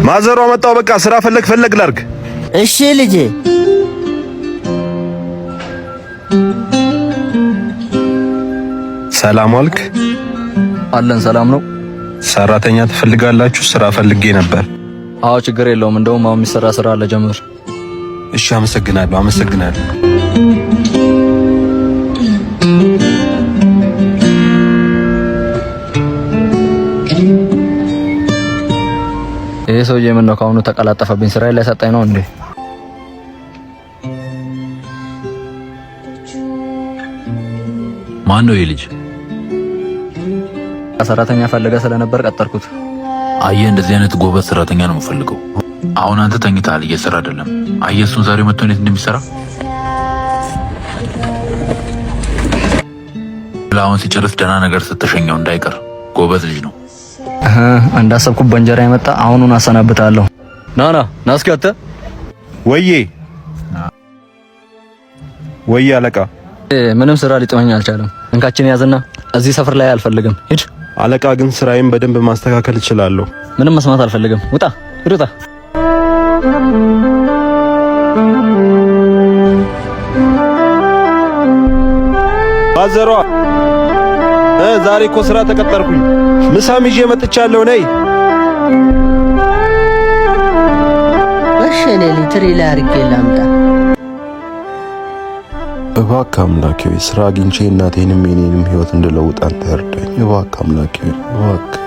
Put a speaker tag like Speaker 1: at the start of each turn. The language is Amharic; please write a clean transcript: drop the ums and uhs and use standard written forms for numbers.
Speaker 1: ማዘሯ መጣው። በቃ ስራ ፈለግ ላርግ።
Speaker 2: እሺ ልጄ።
Speaker 1: ሰላም ዋልክ?
Speaker 3: አለን ሰላም ነው።
Speaker 1: ሰራተኛ ትፈልጋላችሁ? ስራ ፈልጌ ነበር።
Speaker 3: አዎ ችግር የለውም። እንደውም አሁን የሚሰራ ስራ አለ፣ ጀምር።
Speaker 1: እሺ አመሰግናለሁ።
Speaker 3: ይሄ ሰውዬ ምን ነው ካሁኑ ተቀላጠፈብኝ? ስራ ላይ ሰጣኝ ነው እንዴ?
Speaker 4: ማን ነው ይሄ ልጅ?
Speaker 3: ሰራተኛ ፈልገህ ስለነበር ቀጠርኩት።
Speaker 4: አየህ፣ እንደዚህ አይነት ጎበዝ ሰራተኛ ነው የምፈልገው። አሁን አንተ ተኝተሃል፣ እየሰራ አይደለም። አየህ፣ እሱን ዛሬ መጥቶ እንዴት እንደሚሰራ አሁን ሲጨርስ ደህና ነገር ስትሸኘው እንዳይቀር። ጎበዝ ልጅ ነው።
Speaker 3: እንዳሰብኩት በእንጀራ የመጣ አሁኑን አሰናብታለሁ። ና እስኪ አንተ።
Speaker 1: ወዬ አለቃ።
Speaker 3: ምንም ስራ ሊጥመኝ አልቻለም። እንካችን ያዝና እዚህ ሰፈር ላይ አልፈልግም፣ ሂድ።
Speaker 1: አለቃ ግን ስራዬን በደንብ ማስተካከል እችላለሁ።
Speaker 3: ምንም መስማት አልፈልግም። ውጣ፣ ሂድ፣ ውጣ።
Speaker 1: ማዘሯ ዛሬ እኮ ስራ ተቀጠርኩኝ። ምሳም ይዤ መጥቻለሁ። ነይ።
Speaker 2: እሺ እኔ ሊትሪ ላይ አድርጌ ላምጣ።
Speaker 1: እባክህ አምላኬ ስራ አግኝቼ እናቴንም የኔንም ህይወት እንድለውጥ አንተ እርዳኝ። እባክህ አምላኬ እባክህ።